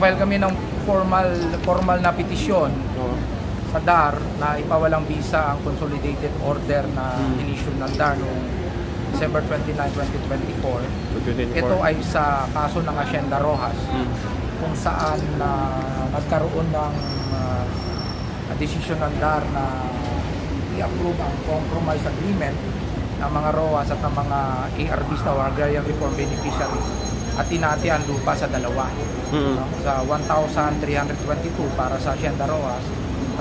nag-file kami ng formal na petisyon sa DAR na ipawalang bisa ang consolidated order na in-issue ng DAR noong December 29, 2024. Ito ay sa kaso ng Hacienda Rojas kung saan nagkaroon ng desisyon ng DAR na i-approve ang compromise agreement ng mga ROAs at ng mga ARBs na Agrarian Reform Beneficiaries at tinati ang lupa sa dalawa. Sa 1,322 para sa Hacienda Rojas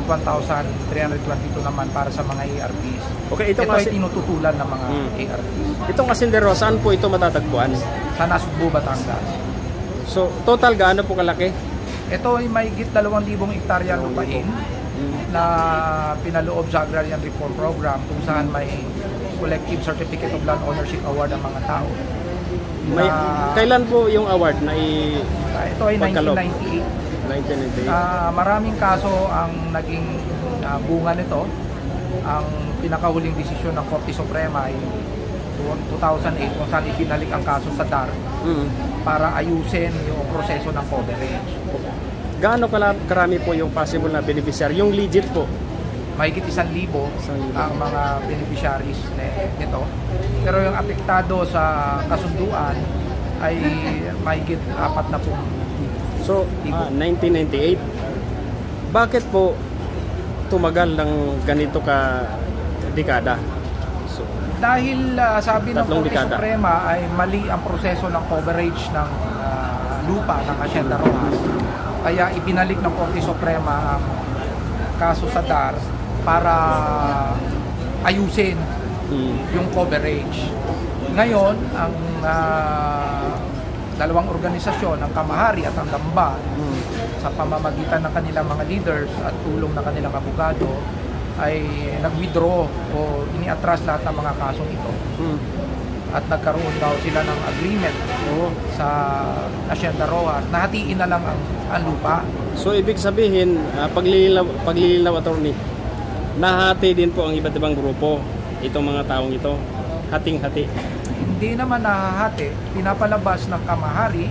at 1,322 naman para sa mga ARBs. Okay, ito ay tinututulan ng mga ARBs. Itong Hacienda Rojas, saan po ito matatagpuan? Sa Nasugbu, Batangas. So, total gaano po kalaki? Ito ay mahigit 2,000 hektarya lupain na pinaloob sa Agrarian Reform Program kung saan may collective certificate of land ownership award ang mga tao. Kailan po yung award na ito ay 1998. Maraming kaso ang naging bunga nito. Ang pinakahuling desisyon ng Korte Suprema ay 2008 kung saan ipinalik ang kaso sa DAR para ayusin yung proseso ng coverage. Gaano karami po yung possible na beneficiary? Yung legit po? Mahigit 1,000 ang mga beneficiaries nito. Pero yung apektado sa kasunduan ay mahigit 40. So, 1998. Bakit po tumagal ng ganito ka dekada? So, dahil sabi ng Korte Suprema ay mali ang proseso ng coverage ng lupa ng Hacienda Rojas. Kaya ibinalik ng Korte Suprema ang kaso sa DAR para ayusin yung coverage. Ngayon, ang dalawang organisasyon, ang Kamahari at ang Damba, sa pamamagitan ng kanilang mga leaders at tulong ng kanilang abogado, ay nag-withdraw o ini-atras lahat ng mga kasong ito. At nagkaroon daw sila ng agreement sa Hacienda Rojas na hatiin na lang ang lupa. So ibig sabihin, paglilinaw attorney, nahati din po ang iba't ibang grupo itong mga taong ito, hating-hati. Hindi naman nahahati, pinapalabas ng Kamahari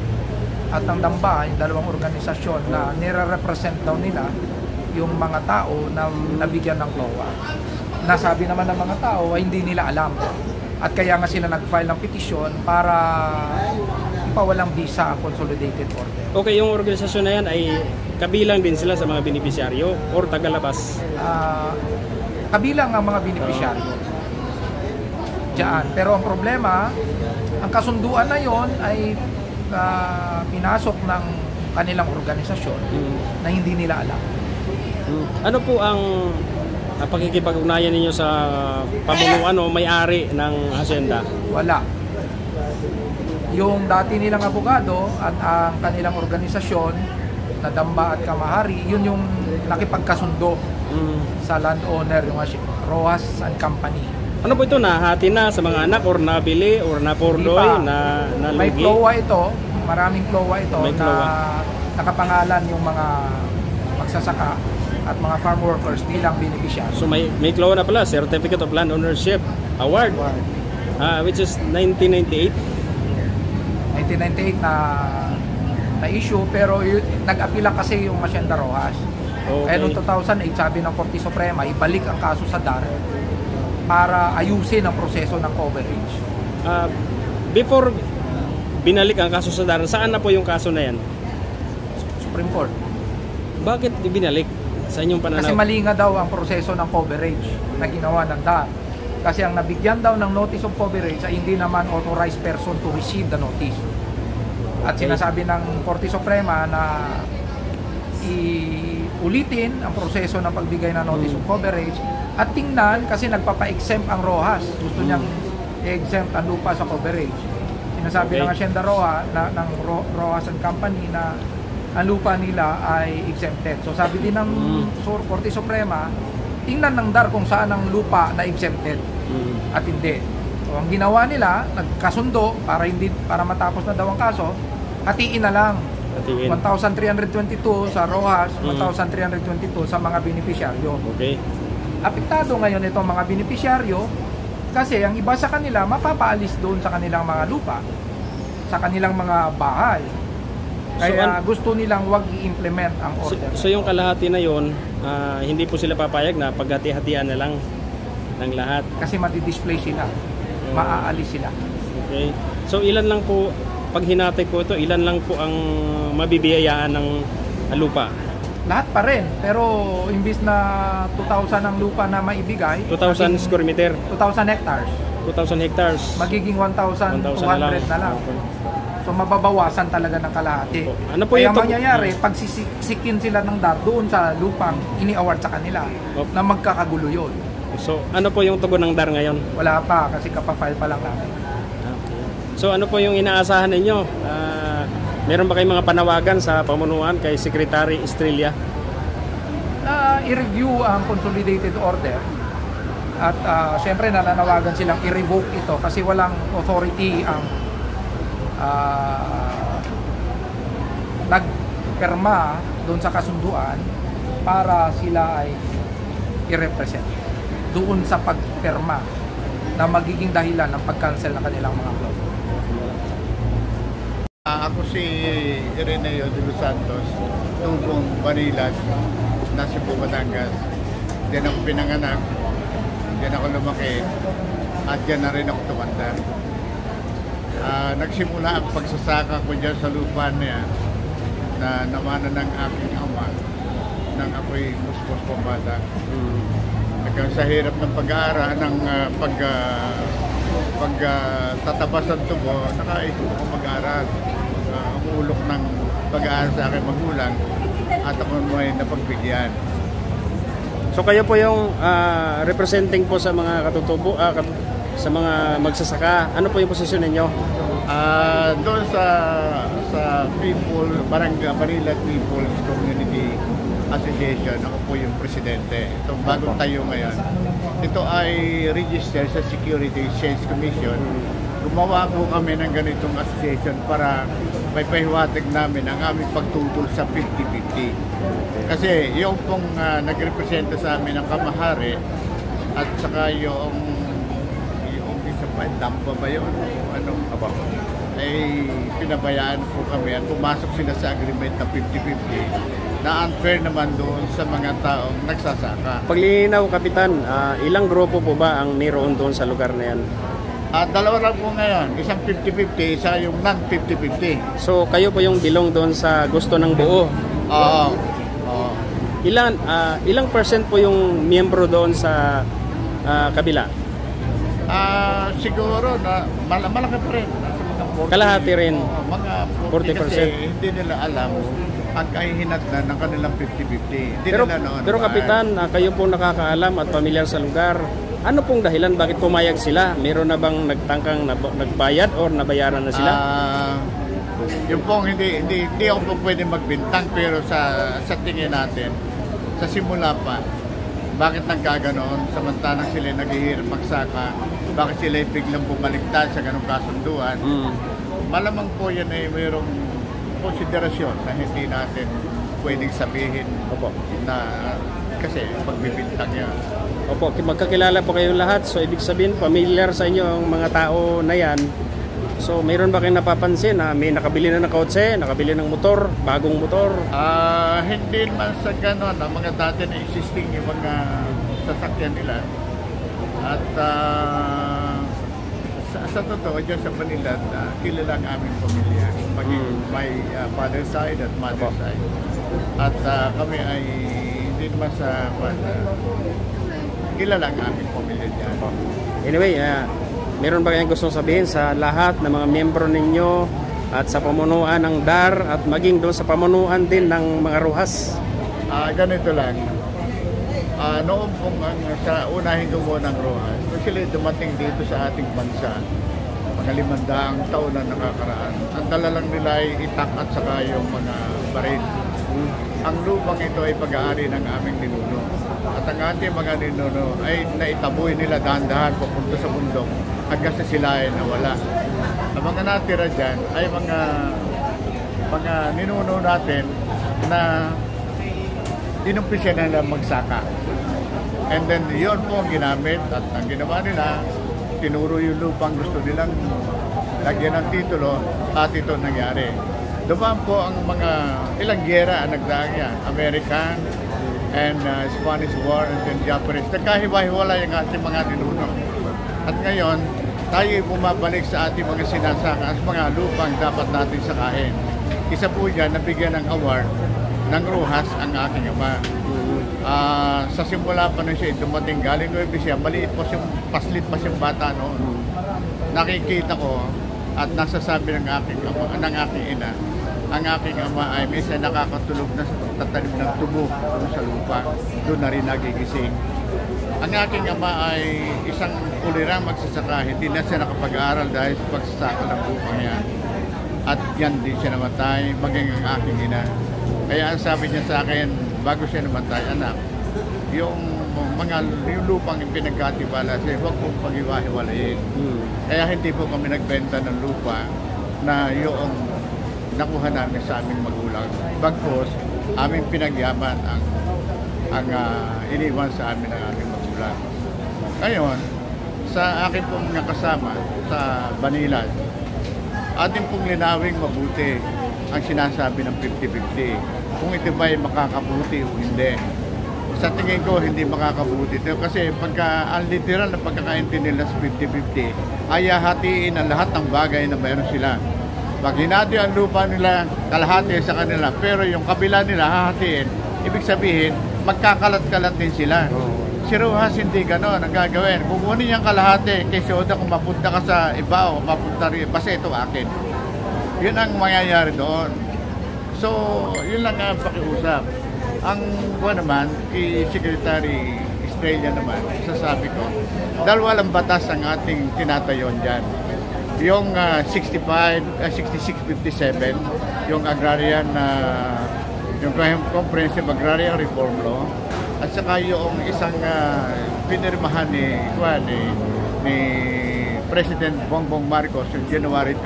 at ng Damba, yung dalawang organisasyon na nire-represent daw nila yung mga tao na nabigyan ng LOA. Nasabi naman ng mga tao ay hindi nila alam. At kaya nga sila nag-file ng petisyon para ipawalang bisa ang consolidated order. Okay, yung organisasyon na yan ay kabilang din sila sa mga beneficiaryo or tagalabas? Kabilang ang mga beneficiaryo. Diyan. Pero ang problema, ang kasunduan na yon ay pinasok ng kanilang organisasyon na hindi nila alam. Ano po ang pakikipag-ugnayan ninyo sa pamunuan o may-ari ng hacienda? Wala. Yung dati nilang abogado at ang kanilang organisasyon na Damba at Kamahari, yun yung nakipagkasundo sa landowner, yung Rojas and Company. Ano po ito? Nahati na sa mga anak or nabili or napurdoy na lugi? May klowa ito, maraming klowa ito na nakapangalan yung mga magsasaka at mga farm workers bilang beneficiary. So may klowa na pala, Certificate of Land Ownership Award, which is 1998? 1998 na issue, pero nag-apila kasi yung Hacienda Rojas. Okay. Kaya noong 2008 sabi ng Korte Suprema, ibalik ang kaso sa DAR para ayusin ang proseso ng coverage. Before binalik ang kaso sa DAR, saan na po yung kaso na yan? Supreme Court. Bakit binalik sa inyong pananaw? Kasi mali nga daw ang proseso ng coverage na ginawa ng DAR. Kasi ang nabigyan daw ng notice of coverage ay hindi naman authorized person to receive the notice. At sinasabi ng Korte Suprema na ulitin ang proseso ng pagbigay ng notice of coverage at tingnan kasi nagpapa-exempt ang Rojas. Gusto niyang i-exempt ang lupa sa coverage. Sinasabi ng Hacienda Rojas ng Rojas and Company na ang lupa nila ay exempted. So sabi din ng Korte Suprema, tingnan ng DAR kung saan ang lupa na exempted at hindi. So ang ginawa nila, nagkasundo para matapos na daw ang kaso, hatiin na lang. 1,322 sa Rojas, 1,322 sa mga beneficiaryo. Okay. Apektado ngayon itong mga beneficiaryo kasi ang iba sa kanila mapapaalis doon sa kanilang mga lupa, sa kanilang mga bahay. Kaya gusto nilang wag i-implement ang order. So yung kalahati na yon, hindi po sila papayag na paghati-hatian na lang ng lahat. Kasi madi-display sila, maaalis sila. Okay. So ilan lang po, pag hinati po ito, ilan lang po ang mabibiyayaan ng lupa? Lahat pa rin, pero imbis na 2,000 ang lupa na maibigay, 2,000 square meter, 2,000 hectares, 2,000 hectares, magiging 1,200 na lang. Okay. So mababawasan talaga ng kalahati. Ano po Kaya yung mangyayari, pag sisikin sila ng DAR doon sa lupang ini-award sa kanila, na magkakagulo yun. So ano po yung tugon ng DAR ngayon? Wala pa, kasi kapafile pa lang namin. Okay. So ano po yung inaasahan ninyo? Meron ba kayong mga panawagan sa pamunuan kay Secretary Estrella? I-review ang consolidated order at syempre nananawagan silang i-revoke ito kasi walang authority ang nagperma doon sa kasunduan para sila ay i-represent doon sa pagperma na magiging dahilan ng pag-cancel ng kanilang mga club. Ako si Ireneo de los Santos, tungkong Manila, nasa Batangas. Diyan ako pinanganak, diyan ako lumaki, at diyan na rin ako tumanda. Nagsimula ang pagsasaka ko dyan sa lupa niya na namana ng aking ama nang ako'y muspos pambata. Hanggang sa hirap ng pag-aaral, ng pagtatabas ng tubo, nakaisip ako mag-aaral. Umulok ng pag-aaral sa aking magulang at ako may napagbigyan. So kayo po yung representing po sa mga katutubo, sa mga magsasaka. Ano po yung posisyon ninyo? Doon sa Barangay Manila People's Community Association, ako po yung presidente. Itong bagong tayo ngayon. Ito ay registered sa Security Exchange Commission. Gumawa po kami ng ganitong association para may pahiwatig namin ang aming pagtutol sa 50-50. Kasi yung pong nagrepresenta sa amin ng kamahari at saka yung isa pa, dampa ba yun? Ano? Ay pinabayaan po kami at pumasok sila sa agreement na 50-50 na unfair naman doon sa mga taong nagsasaka. Paglilinaw, Kapitan, ilang grupo po ba ang niroon doon sa lugar na yan? Dalawa lang po ngayon, isang 50-50, isa yung non-50-50. So kayo po yung bilong doon sa gusto ng buo? Oo. Ilang percent po yung miyembro doon sa kabila? Siguro na malaki pa rin. Kalahati rin. Mga 40%. Kasi hindi nila alam ang kahihinatnan ng kanilang 50-50. Pero Kapitan, kayo po nakakaalam at pamilyar sa lugar. Ano pong dahilan bakit pumayag sila? Meron na bang nagtangkang nagbayad o nabayaran na sila? Yung pong hindi ako po pwede magbintang, pero sa tingin natin, sa simula pa, bakit nagkaganoon samantalang sila naghihirap magsaka, bakit sila biglang bumaligtad sa ganong kasunduan? Malamang po yan ay mayroong konsiderasyon na hindi natin pwedeng sabihin na kasi pagbibintang yan. Opo, magkakilala po kayong lahat. So ibig sabihin, familiar sa inyo ang mga tao na yan. So mayroon ba kayong napapansin na may nakabili na ng kotse, nakabili ng motor, bagong motor? Hindi naman sa gano'n. Ang mga dati na existing yung mga sasakyan nila. At sa totoo, dyan sa Manila, kilala ang aming pamilya. May father side at mother side. At kami ay hindi naman sa kilala ang aming pamilya dyan. Anyway, meron ba kayong gustong sabihin sa lahat ng mga miyembro ninyo at sa pamunuan ng DAR at maging doon sa pamunuan din ng mga Rojas? Ganito lang. Noong pong sa unahing gumawa ng Rojas, sila dumating dito sa ating bansa, mga 500 taon na nakakaraan. Ang dala lang nila ay itak at saka yung mga baril. Ang lupang ito ay pag-aari ng aming ninuno. At ang ating mga ninuno ay naitaboy nila dahan-dahan papunta sa bundok hanggang sa sila ay nawala. Ang mga natira dyan ay mga ninuno natin na inumpisa na nila magsaka. And then yun po ang ginamit at ang ginawa nila, tinuro yung lupang gusto nilang lagyan ng titulo at ito nangyari. dumaan po ang mga ilang gera ang nagdaang yan. American and Spanish War and then Japanese. Nagkahiwa-hiwala yung ating mga ninuno. At ngayon, tayo bumabalik sa ating mga sinasaka at mga lupang dapat natin sakahin. Isa po dyan, nabigyan ng award ng Rojas ang aking ama. Sa simula pa nun siya dumating galing Nueva Ecija, maliit pa siyang, paslit pa siyang bata noon. Nakikita ko at nasasabi ng aking ina, ang aking ama ay minsan nakakatulog na sa tatanim ng tubo sa lupa. Doon na rin nagigising. Ang aking ama ay isang ulirang magsasaka. Hindi na siya nakapag-aaral dahil sa pagsasaka ng lupang yan. At yan din siya namatay, maging ang aking ina. Kaya ang sabi niya sa akin, bago siya namatay, anak, yung lupang pinagkatibala siya, huwag kong pag-iwahiwalayin. Kaya hindi po kami nagbenta ng lupa na yung nakuha namin sa aming magulang. Bagpos, aming pinagyaman ang iniwan sa amin ng aming magulang. Ngayon, sa akin pong mga kasama sa Banilad, ating pong linawing mabuti ang sinasabi ng 50-50. Kung ito ba'y makakabuti o hindi. Sa tingin ko, hindi makakabuti ito. Kasi pagka ang literal na pagkakaintindi nila sa 50-50, ay hahatiin ang lahat ng bagay na mayroon sila. Pag hinati ang lupa nila, kalahati sa kanila. Pero yung kabila nila, hahatiin. Ibig sabihin, magkakalat-kalat din sila. Si Rojas hindi gano'n ang gagawin. Kukunin niyang kalahati kay Soda kung mapunta ka sa iba o mapunta rin. Basta ito akin. Yun ang mangyayari doon. So, yun lang ang pakiusap. Ang naman, kay Secretary Estrella naman, sasabi ko, dahil walang batas ang ating tinatayon dyan. Yung 6657, yung agrarian, yung Comprehensive Agrarian Reform Law, at saka yung isang pinirmahan ni President Bongbong Marcos yung July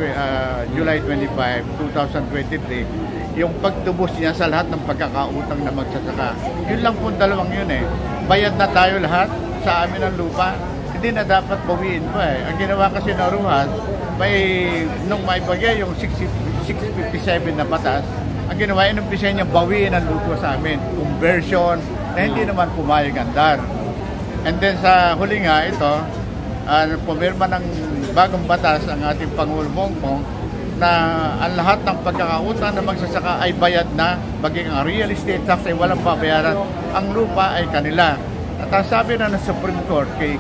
25, 2023, yung pagtubos niya sa lahat ng pagkakautang na magsasaka. Yun lang po dalawang yun eh. Bayad na tayo lahat sa amin ng lupa. Hindi na dapat bawiin pa eh. Ang ginawa kasi na Rojas, nung maibagay yung 657 na batas, ang ginawa, inumpisa niya bawiin ang lupa sa amin. Conversion na hindi naman pumayag ang DAR. And then sa huli nga ito, pumirma ng bagong batas ang ating Pangulo Bongbong na ang lahat ng pagkakautang na magsasaka ay bayad na, maging ang real estate tax ay walang babayaran, ang lupa ay kanila. At ang sabi na ng Supreme Court kay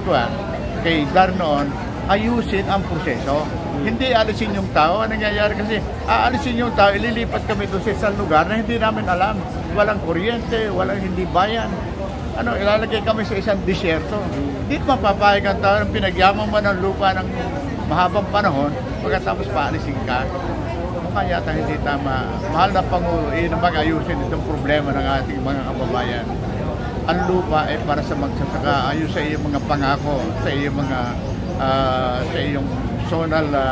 DAR noon, ayusin ang proseso. Hindi alisin yung tao. Ang nangyayari kasi, aalisin yung tao, ililipat kami doon sa isang lugar na hindi namin alam. Walang kuryente, walang hindi bayan. Ilalagay kami sa isang disyerto. Hindi mapapayag ang tao ng pinagyaman mo ng lupa ng mahabang panahon, pagkatapos paalisin ka. Mukha yata hindi tama. Mahal na Pangulo, mag-ayusin itong problema ng ating mga kababayan. Ang lupa ay para sa magsasaka, ayun sa iyong mga pangako, sa iyong mga sa iyong zonal na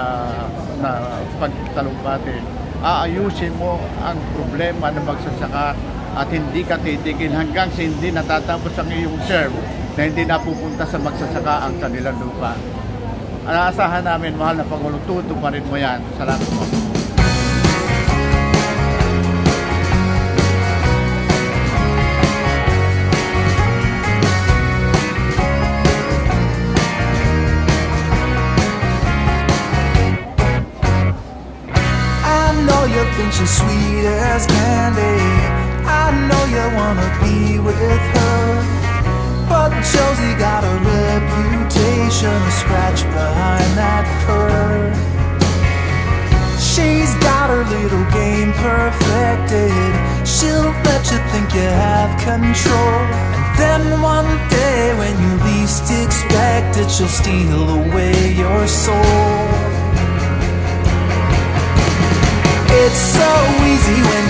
pagtalumpati. Aayusin mo ang problema ng magsasaka at hindi ka titigil hanggang sa hindi natatapos ang iyong term na hindi napupunta sa magsasaka ang kanilang lupa. Inaasahan namin, mahal na Pangulo, tutuparin mo yan. Salamat po. I know you think she's sweet as candy. I know you wanna be with her, but Josie got a reputation to scratch behind that purr. She's got her little game perfected. She'll let you think you have control, and then one day when you least expect it, she'll steal away your soul. It's so easy when